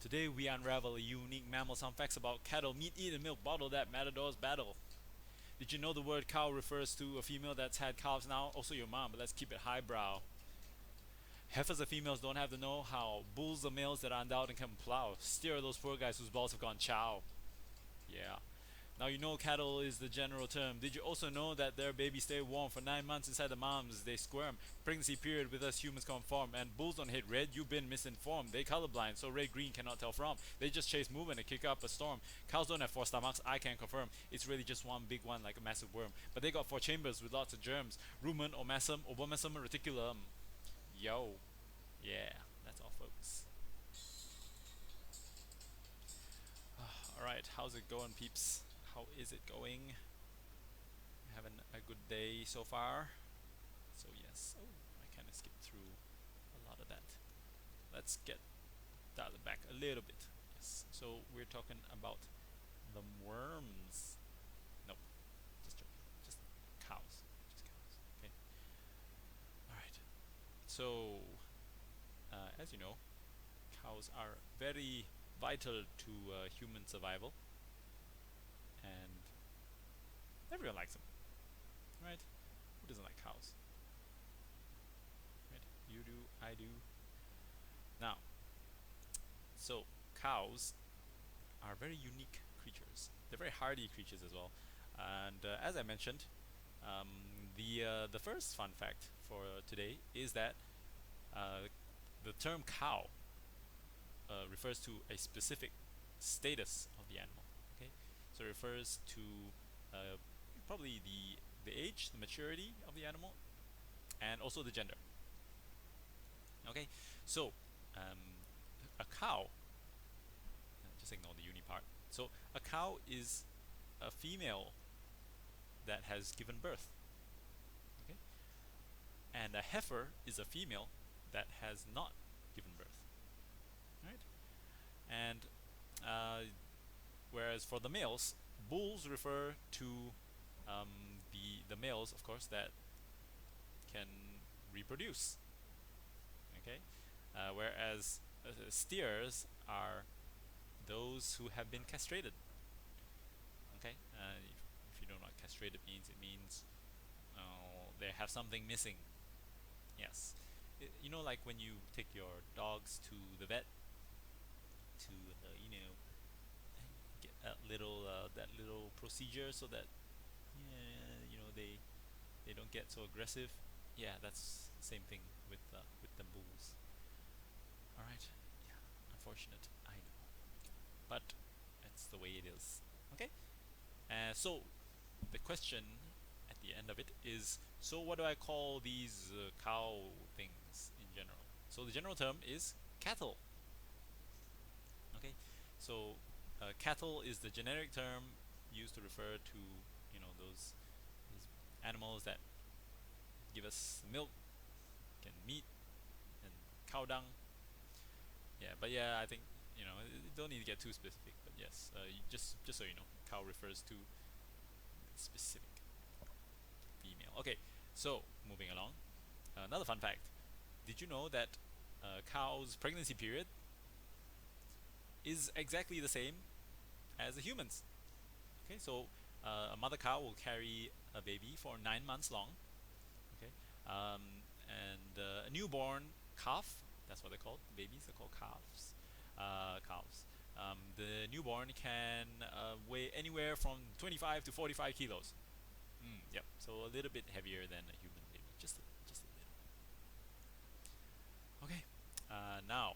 Today we unravel a unique mammal, some facts about cattle, meat, eat, and milk bottle that matadors battle. Did you know the word cow refers to a female that's had calves now? Also your mom, but let's keep it highbrow. Heifers and females don't have the know-how. Bulls are males that are endowed and can plow. Steer are those poor guys whose balls have gone chow. Yeah. Now you know cattle is the general term. Did you also know that their babies stay warm for 9 months inside the moms? They squirm. Pregnancy period with us humans conform. And bulls don't hate red, you've been misinformed. They colorblind, so red green cannot tell from. They just chase movement and kick up a storm. Cows don't have 4 stomachs, I can confirm. It's really just one big one like a massive worm. But they got 4 chambers with lots of germs. Rumen, omasum, obomasum, reticulum. Yo. Yeah, that's all folks. Alright, how's it going peeps? How is it going? Having a good day so far. So yes, oh, I kind of skipped through a lot of that. Let's get dialed back a little bit. Yes, so we're talking about the worms. Nope, just joking. Just cows. Just cows. Okay. All right. So, as you know, cows are very vital to human survival, and everyone likes them, right? Who doesn't like cows? Right? You do, I do. Now, so cows are very unique creatures. They're very hardy creatures as well. And as I mentioned, the first fun fact for today is that uh, the term cow refers to a specific status of the animal. Okay, so it refers to uh, probably the age, the maturity of the animal, and also the gender. Okay, so um, a cow. Just ignore the uni part. So a cow is a female that has given birth. Okay, and a heifer is a female that has not given birth. Right, and uh, whereas for the males, bulls refer to the males, of course, that can reproduce. Okay, whereas steers are those who have been castrated. Okay, if you don't know what castrated means, it means they have something missing. Yes, you know, like when you take your dogs to the vet to get that little procedure so that they don't get so aggressive. Yeah, that's the same thing with the bulls. All right. Yeah, unfortunate, I know, but it's the way it is. Okay. So the question at the end of it is: so what do I call these cow things in general? So the general term is cattle. Okay. So cattle is the generic term used to refer to those animals that give us milk and meat and cow dung. Yeah, but yeah, I think you don't need to get too specific. But yes, just so you know, cow refers to specific female. Okay, so moving along. Another fun fact: did you know that cow's pregnancy period is exactly the same as the humans? Okay, so a mother cow will carry a baby for 9 months long. Okay, and a newborn calf. That's what they're called. Babies are called calves. Calves. The newborn can weigh anywhere from 25 to 45 kilos. Yep. So a little bit heavier than a human baby, just a little. Okay. Now,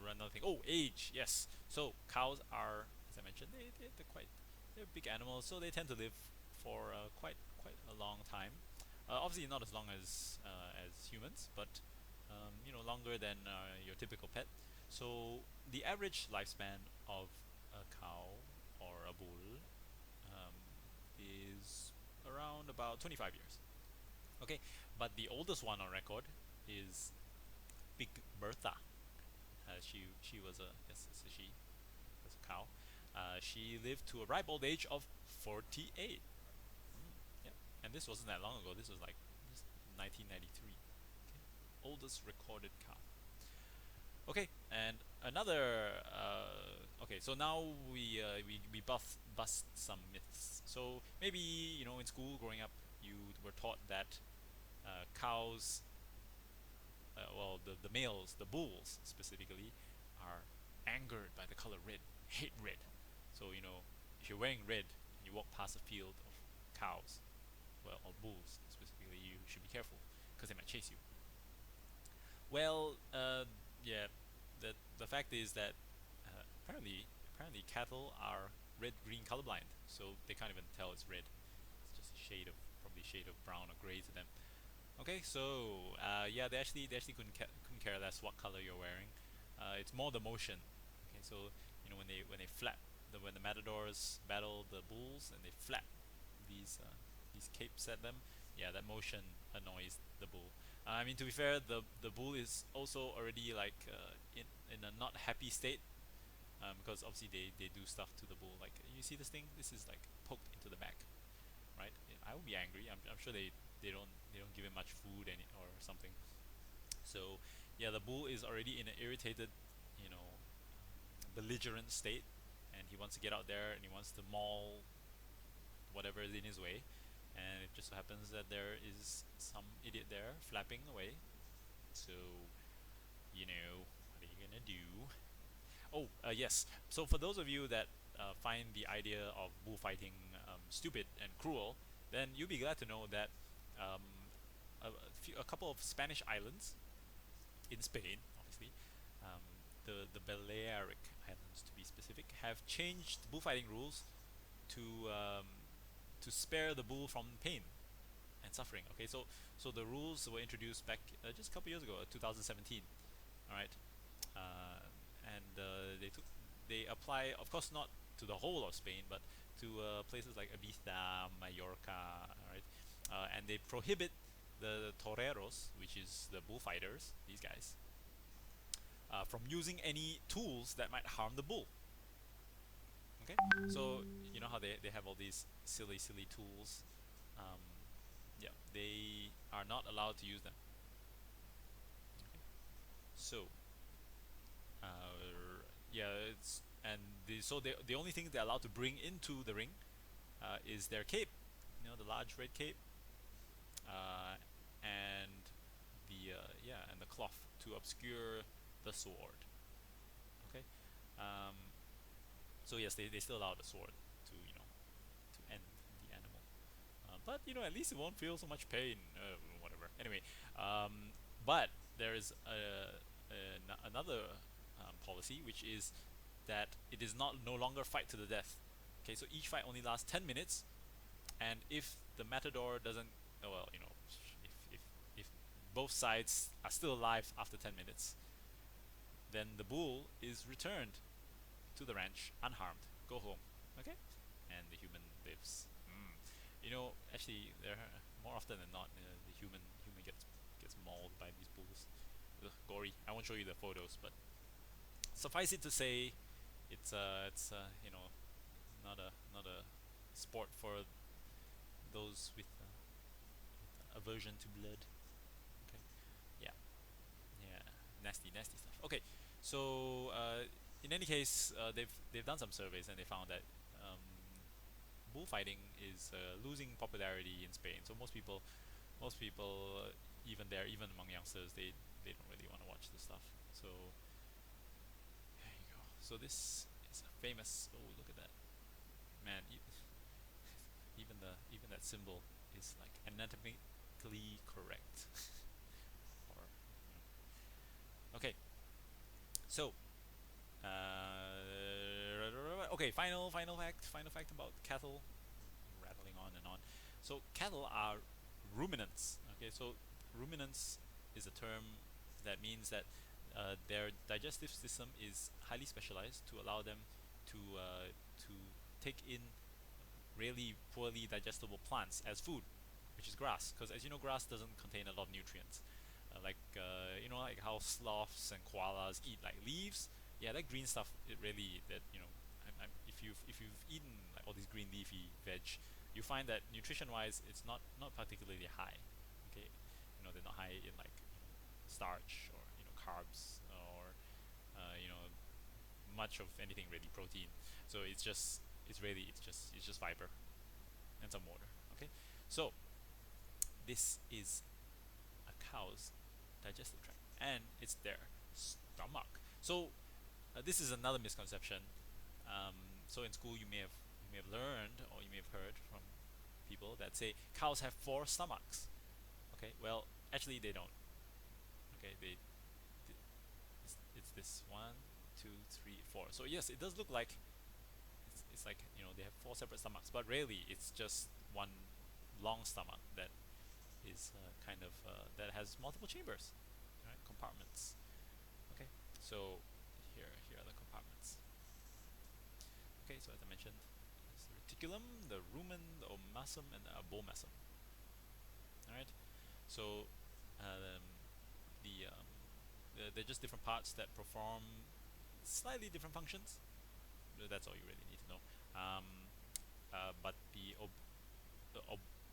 another thing. Oh, age. Yes. So cows are, as I mentioned, they're big animals, so they tend to live for quite a long time. Obviously, not as long as humans, but longer than your typical pet. So the average lifespan of a cow or a bull um, is around about 25 years. Okay, but the oldest one on record is Big Bertha. She was a yes, so she was a cow. She lived to a ripe old age of 48. Yeah, and this wasn't that long ago. This was like 1993. Okay, oldest recorded cow. Okay, And another okay, so now we bust some myths. So maybe in school growing up you were taught that cows, well, the males, the bulls specifically, are angered by the color red, hate red. So if you're wearing red and you walk past a field of cows, well, or bulls specifically, you should be careful because they might chase you. Well, yeah, the fact is that apparently cattle are red-green colorblind, so they can't even tell it's red. It's just a shade of probably a shade of brown or gray to them. Okay, so yeah, they actually couldn't care less what color you're wearing. It's more the motion. Okay, so when they flap when the matadors battle the bulls and they flap these capes at them, yeah, that motion annoys the bull. I mean, to be fair, the bull is also already like in a not happy state, because obviously they do stuff to the bull. Like, you see this thing? This is like poked into the back, right? Yeah, I would be angry. I'm sure they don't give him much food or something. So yeah, the bull is already in an irritated, belligerent state, and he wants to get out there and he wants to maul whatever is in his way. And it just so happens that there is some idiot there flapping away. So what are you gonna do? Oh, yes. So for those of you that find the idea of bullfighting stupid and cruel, then you'll be glad to know that um, a couple of Spanish islands in Spain, obviously, um, the Balearic Islands to be specific, have changed bullfighting rules to spare the bull from pain and suffering. Okay, so the rules were introduced back just a couple years ago, 2017. All right, uh, and they apply, of course, not to the whole of Spain, but to places like Ibiza, Mallorca, right? And they prohibit the toreros, which is the bullfighters, these guys, from using any tools that might harm the bull. Okay, so you know how they have all these silly tools. Um, yeah, they are not allowed to use them. Okay, so yeah, so the only thing they're allowed to bring into the ring is their cape, the large red cape, uh, and and the cloth to obscure the sword. Okay, um, so yes, they still allow the sword to to end the animal, but at least it won't feel so much pain. Whatever. Anyway, but there is another policy, which is that it is not no longer fight to the death. Okay, so each fight only lasts 10 minutes, and if the matador doesn't, well, if both sides are still alive after 10 minutes, then the bull is returned to the ranch unharmed. Go home, okay? And the human lives. Actually, there more often than not, the human gets mauled by these bulls. Ugh, gory. I won't show you the photos, but suffice it to say, it's not a sport for those with aversion to blood. Okay, yeah, yeah, nasty stuff. Okay, so in any case, they've done some surveys and they found that um, bullfighting is losing popularity in Spain. So most people, even among youngsters, they don't really want to watch this stuff. So there you go. So this is a famous. Oh, look at that, man! Even that symbol is like anatomically correct. or Okay, so okay, final fact about cattle. Rattling on and on. So cattle are ruminants. Okay, so ruminants is a term that means that their digestive system is highly specialized to allow them to take in really poorly digestible plants as food, which is grass. Because as you know, grass doesn't contain a lot of nutrients. Like how sloths and koalas eat like leaves. Yeah, that green stuff. It really that if you've eaten like all these green leafy veg, you find that nutrition-wise, it's not particularly high. Okay, they're not high in like starch or carbs or much of anything really protein. So it's just it's just fiber and some water. Okay, so this is a cow's digestive tract, and it's their stomach. So this is another misconception. So in school you may have learned or you may have heard from people that say cows have four stomachs. Okay, well actually they don't. Okay, it's this one, two, three, four. So yes, it does look like it's like they have four separate stomachs, but really it's just one long stomach that is kind of that has multiple chambers, right? Compartments. Okay, so here are the compartments. Okay, so as I mentioned, it's the reticulum, the rumen, the omasum, and the abomasum. All right, so um, they're just different parts that perform slightly different functions. That's all you really need to know. But the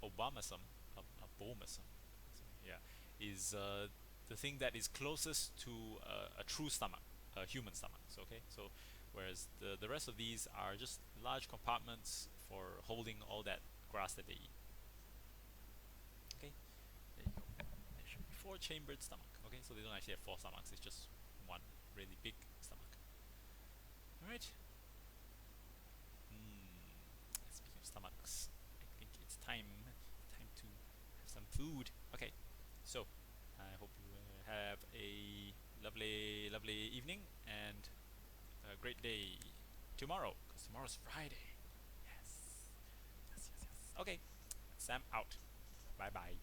obamasum, abomasum, yeah, is the thing that is closest to a true stomach, a human stomach. So, okay, so whereas the rest of these are just large compartments for holding all that grass that they eat. Okay, there you go. There should be four chambered stomach. Okay, so they don't actually have four stomachs. It's just one really big stomach. All right. Speaking of stomachs, I think it's time to have some food. Okay, so I hope you have a lovely evening and a great day tomorrow, because tomorrow's Friday. Yes, yes. Okay, Sam out. Bye bye.